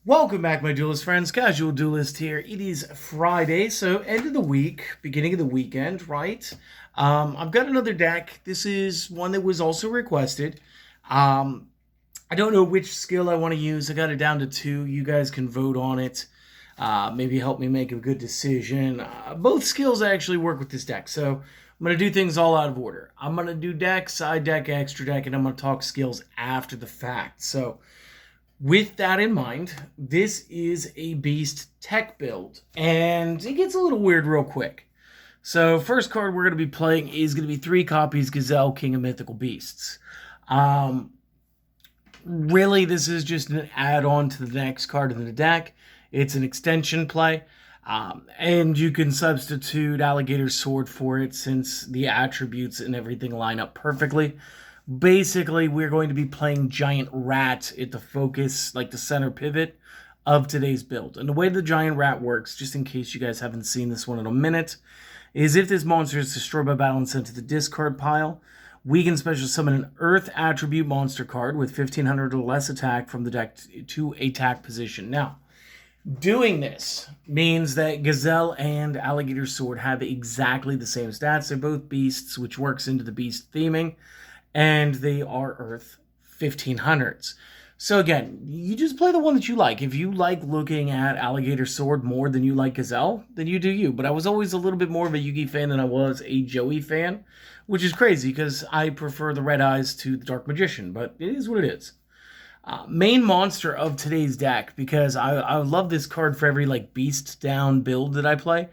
Welcome back, my duelist friends. Casual Duelist here. It is Friday, so end of the week, beginning of the weekend, right? I've got another deck. This is one that was also requested. Um, I don't know which skill I want to use. I got it down to two. You guys can vote on it. Maybe help me make a good decision. Both skills actually work with this deck, so I'm going to do things all out of order. I'm going to do deck, side deck, extra deck, and I'm going to talk skills after the fact. So with that in mind, this is a beast tech build, and it gets a little weird real quick. So, first card we're going to be playing is going to be 3 copies Gazelle, King of Mythical Beasts. Um, really, this is just an add-on to the next card in the deck. It's an extension play, and you can substitute Alligator Sword for it since the attributes and everything line up perfectly. Basically, we're going to be playing Giant Rat at the focus, like the center pivot of today's build. And the way the Giant Rat works, just in case you guys haven't seen this one in a minute, is if this monster is destroyed by battle and sent to the discard pile, we can special summon an Earth attribute monster card with 1500 or less attack from the deck to attack position. Now, doing this means that Gazelle and Alligator Sword have exactly the same stats. They're both beasts, which works into the beast theming, and they are Earth 1500s. So again, you just play the one that you like. If you like looking at Alligator Sword more than you like Gazelle, then you do you. But I was always a little bit more of a Yugi fan than I was a Joey fan, which is crazy because I prefer the Red Eyes to the Dark Magician, but it is what it is. Main monster of today's deck, because I love this card for every like Beastdown build that I play,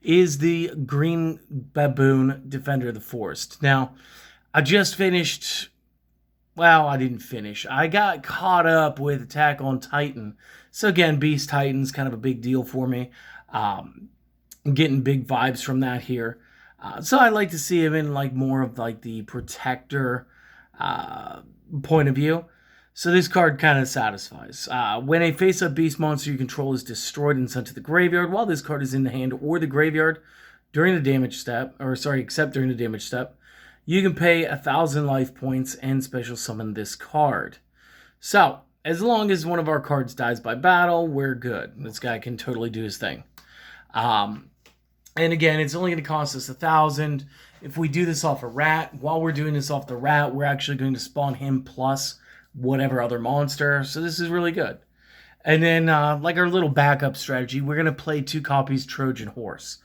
is the Green Baboon Defender of the Forest. Now, I just finished. Well, I didn't finish. I got caught up with Attack on Titan. So again, Beast Titan's kind of a big deal for me. I'm getting big vibes from that here. So I like to see him in like more of like the protector point of view. So this card kind of satisfies. When a face-up beast monster you control is destroyed and sent to the graveyard, while this card is in the hand or the graveyard during the damage step, except during the damage step, you can pay 1,000 life points and special summon this card. So, as long as one of our cards dies by battle, we're good. This guy can totally do his thing. And again, it's only going to cost us 1,000. If we do this off a rat, while we're doing this off the rat, we're actually going to spawn him plus whatever other monster. So this is really good. And then, like our little backup strategy, we're going to play 2 copies Trojan Horse.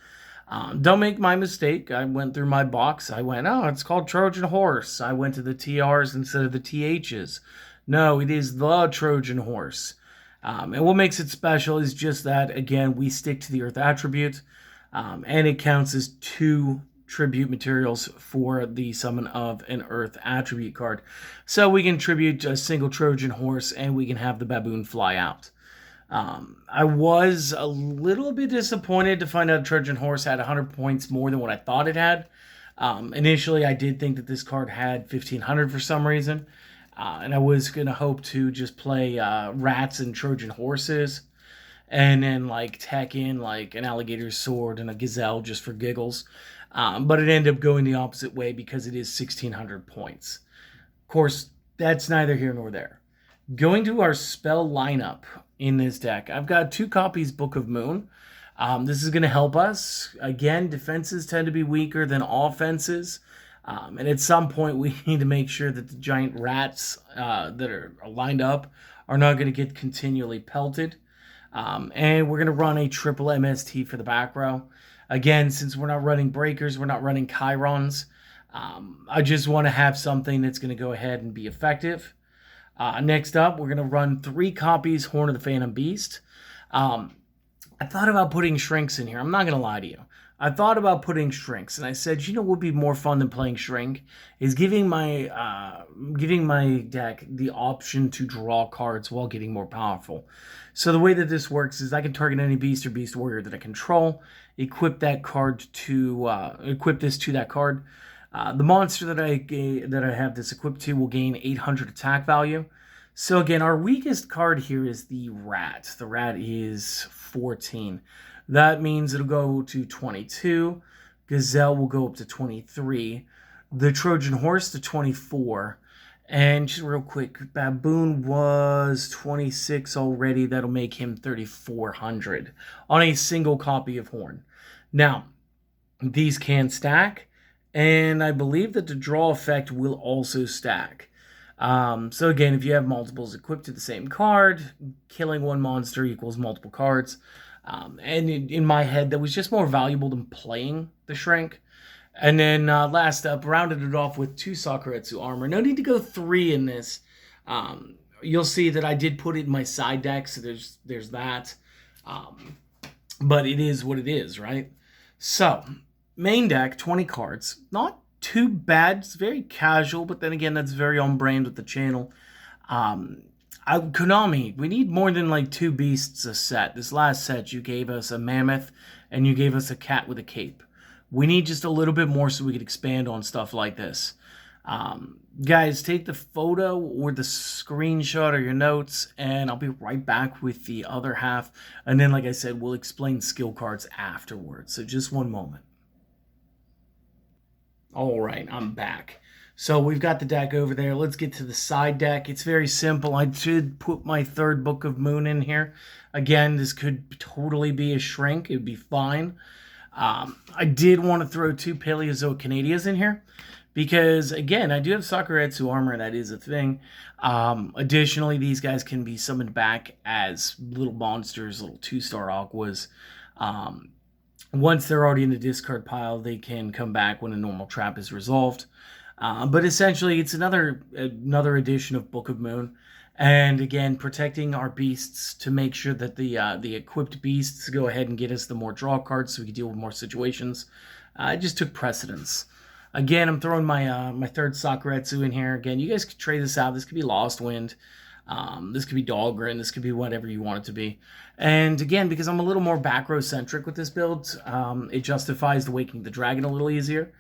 Don't make my mistake. I went through my box. I went, oh, it's called Trojan Horse. I went to the TRs instead of the THs. No, it is the Trojan Horse. And what makes it special is just that, again, we stick to the Earth attribute, and it counts as 2 tribute materials for the summon of an Earth attribute card. So we can tribute a single Trojan Horse, and we can have the baboon fly out. I was a little bit disappointed to find out Trojan Horse had 100 points more than what I thought it had. Initially, I did think that this card had 1,500 for some reason, and I was going to hope to just play rats and Trojan Horses, and then like tack in like an Alligator Sword and a Gazelle just for giggles. But it ended up going the opposite way because it is 1,600 points. Of course, that's neither here nor there. Going to our spell lineup in this deck, I've got 2 copies Book of Moon. This is going to help us. Again, defenses tend to be weaker than offenses. And at some point, we need to make sure that the giant rats that are lined up are not going to get continually pelted. And we're going to run a triple MST for the back row. Again, since we're not running breakers, we're not running Chirons. I just want to have something that's going to go ahead and be effective. Next up, we're going to run 3 copies Horn of the Phantom Beast. I thought about putting Shrinks in here. I'm not going to lie to you. I thought about putting Shrinks, and I said, you know what would be more fun than playing Shrink? Is giving my deck the option to draw cards while getting more powerful. So the way that this works is I can target any beast or beast warrior that I control, equip this to that card. The monster that I have this equipped to will gain 800 attack value. So again, our weakest card here is the rat. The rat is 14. That means it'll go to 22. Gazelle will go up to 23. The Trojan Horse to 24. And just real quick, Baboon was 26 already. That'll make him 3,400 on a single copy of Horn. Now, these can stack, and I believe that the draw effect will also stack. So again, if you have multiples equipped to the same card, killing one monster equals multiple cards. And in my head, that was just more valuable than playing the Shrink. And then last up, rounded it off with 2 Sakuretsu armor. No need to go 3 in this. You'll see that I did put it in my side deck, so there's that. But it is what it is, right? So, main deck, 20 cards. Not too bad. It's very casual, but then again, that's very on brand with the channel. Konami, we need more than like 2 beasts a set. This last set, you gave us a mammoth, and you gave us a cat with a cape. We need just a little bit more so we could expand on stuff like this. Guys, take the photo or the screenshot or your notes, and I'll be right back with the other half. And then, like I said, we'll explain skill cards afterwards. So just one moment. All right, I'm back. So we've got the deck over there. Let's get to the side deck. It's very simple. I should put my 3rd Book of Moon in here. Again, this could totally be a Shrink. It would be fine. I did want to throw 2 Paleozoic Canadias in here because, again, I do have Sakuretsu armor. That is a thing. Additionally, these guys can be summoned back as little monsters, little 2-star Aquas. Once they're already in the discard pile, they can come back when a normal trap is resolved. But essentially, it's another edition of Book of Moon. And again, protecting our beasts to make sure that the equipped beasts go ahead and get us the more draw cards so we can deal with more situations. It just took precedence. Again, I'm throwing my my 3rd Sakuretsu in here. Again, you guys could trade this out. This could be Lost Wind. This could be Dahlgren. This could be whatever you want it to be. And again, because I'm a little more back row centric with this build, it justifies the Waking the Dragon a little easier.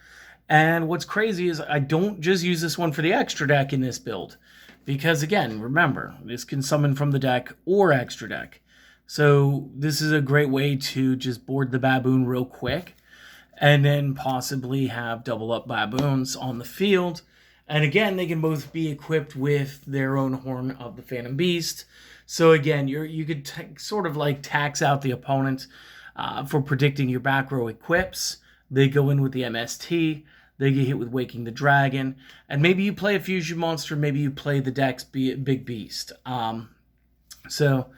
And what's crazy is I don't just use this one for the extra deck in this build. Because again, remember, this can summon from the deck or extra deck. So this is a great way to just board the Baboon real quick. And then possibly have double up Baboons on the field. And again, they can both be equipped with their own Horn of the Phantom Beast. So again, you could sort of like tax out the opponent for predicting your back row equips. They go in with the MST. They get hit with Waking the Dragon. And maybe you play a Fusion Monster. Maybe you play the deck's Big Beast. So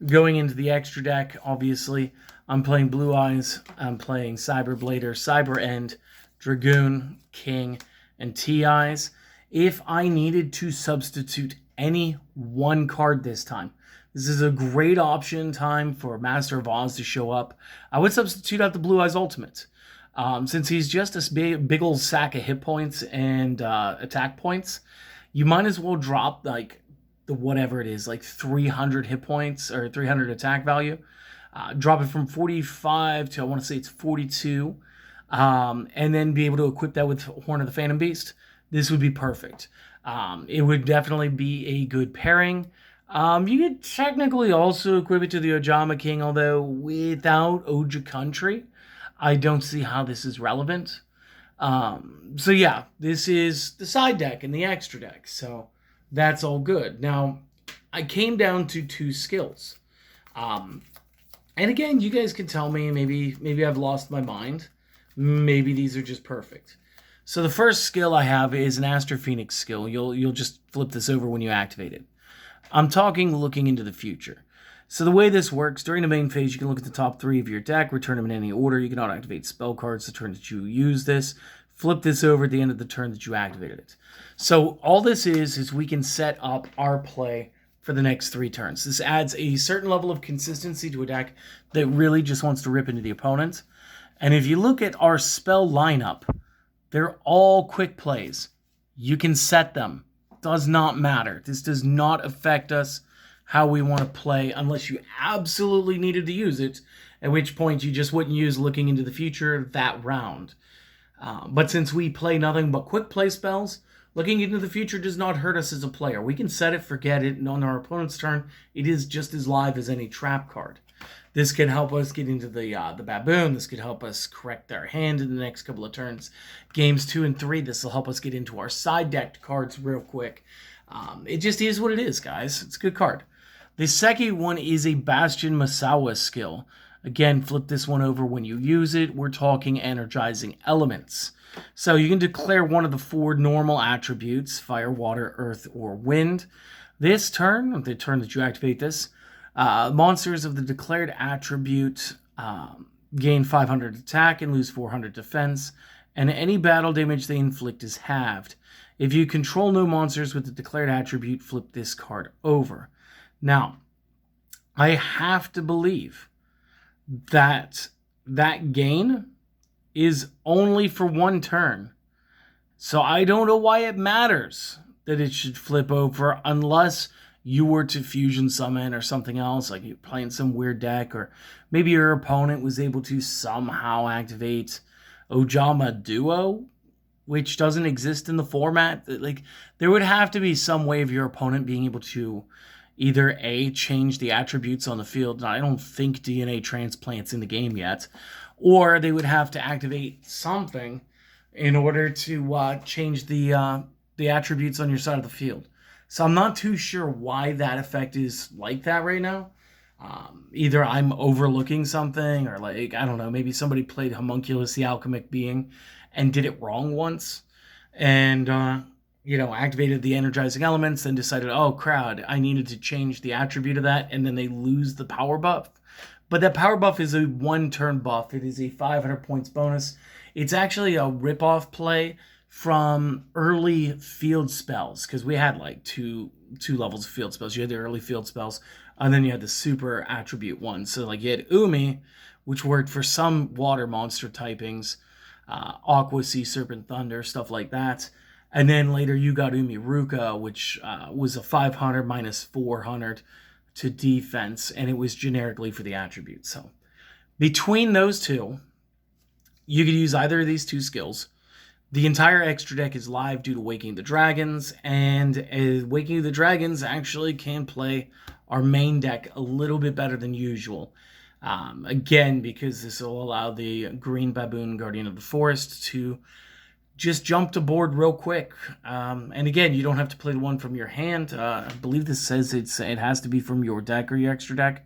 going into the extra deck, obviously, I'm playing Blue Eyes. I'm playing Cyberblader, Cyber End, Dragoon, King, and T-Eyes. If I needed to substitute any one card this time, this is a great option time for Master of Oz to show up. I would substitute out the Blue Eyes Ultimate. Since he's just a big old sack of hit points and attack points, you might as well drop like the whatever it is, like 300 hit points or 300 attack value. Drop it from 45 to, I want to say it's 42, and then be able to equip that with Horn of the Phantom Beast. This would be perfect. It would definitely be a good pairing. You could technically also equip it to the Ojama King, although without Oja Country, I don't see how this is relevant. So yeah, this is the side deck and the extra deck. So that's all good. Now, I came down to 2 skills. And again, you guys can tell me, maybe I've lost my mind. Maybe these are just perfect. So the first skill I have is an Astro Phoenix skill. You'll just flip this over when you activate it. I'm talking looking into the future. So the way this works, during the main phase, you can look at the top 3 of your deck, return them in any order. You cannot activate spell cards the turn that you use this. Flip this over at the end of the turn that you activated it. So all this is we can set up our play for the next 3 turns. This adds a certain level of consistency to a deck that really just wants to rip into the opponent. And if you look at our spell lineup, they're all quick plays. You can set them. Does not matter. This does not affect us how we want to play unless you absolutely needed to use it, at which point you just wouldn't use looking into the future that round. But since we play nothing but quick play spells, looking into the future does not hurt us as a player. We can set it, forget it, and on our opponent's turn, it is just as live as any trap card. This can help us get into the baboon. This could help us correct our hand in the next couple of turns. Games 2 and 3, this will help us get into our side decked cards real quick. It just is what it is, guys. It's a good card. The second one is a Bastion Masawa skill. Again, flip this one over when you use it. We're talking energizing elements. So you can declare one of the 4 normal attributes, fire, water, earth, or wind. This turn, the turn that you activate this, monsters of the declared attribute gain 500 attack and lose 400 defense, and any battle damage they inflict is halved. If you control no monsters with the declared attribute, flip this card over. Now, I have to believe that that gain is only for 1 turn. So I don't know why it matters that it should flip over unless you were to fusion summon or something else, like you're playing some weird deck, or maybe your opponent was able to somehow activate Ojama Duo, which doesn't exist in the format. Like, there would have to be some way of your opponent being able to either A, change the attributes on the field. Now, I don't think DNA transplant's in the game yet, or they would have to activate something in order to change the attributes on your side of the field. So I'm not too sure why that effect is like that right now. Either I'm overlooking something, or like, I don't know, maybe somebody played Homunculus the Alchemic Being and did it wrong once, and activated the energizing elements, then decided, oh crowd, I needed to change the attribute of that, and then they lose the power buff. But that power buff is a 1-turn buff. It is a 500 points bonus. It's actually a rip-off play from early field spells, because we had like two levels of field spells. You had the early field spells, and then you had the super attribute one. So like you had Umi, which worked for some water monster typings, Aqua, Sea Serpent, Thunder, stuff like that. And then later you got Umi Ruka, which was a 500 minus 400 to defense, and it was generically for the attribute. So between those two, you could use either of these 2 skills. The entire extra deck is live due to Waking the Dragons, and Waking the Dragons actually can play our main deck a little bit better than usual. Again, because this will allow the Green Baboon Guardian of the Forest to just jump to board real quick. And again, you don't have to play one from your hand. I believe this says it has to be from your deck or your extra deck.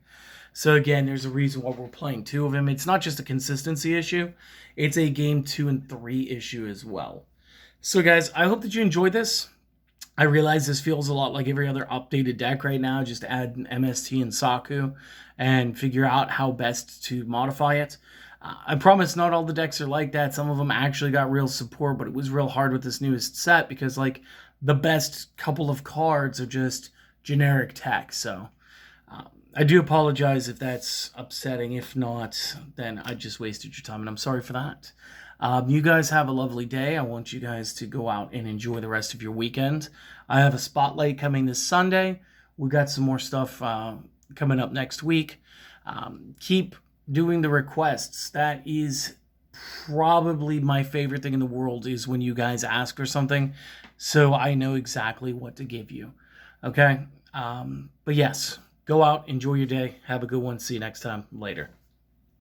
So again, there's a reason why we're playing 2 of them. It's not just a consistency issue. It's a game 2 and 3 issue as well. So guys, I hope that you enjoyed this. I realize this feels a lot like every other updated deck right now. Just add MST and Saku and figure out how best to modify it. I promise not all the decks are like that. Some of them actually got real support, but it was real hard with this newest set because like the best couple of cards are just generic tech. So I do apologize if that's upsetting. If not, then I just wasted your time, and I'm sorry for that. You guys have a lovely day. I want you guys to go out and enjoy the rest of your weekend. I have a spotlight coming this Sunday. We got some more stuff coming up next week. Keep doing the requests. That is probably my favorite thing in the world, is when you guys ask for something, so I know exactly what to give you. Okay? But yes, go out, enjoy your day. Have a good one. See you next time. Later.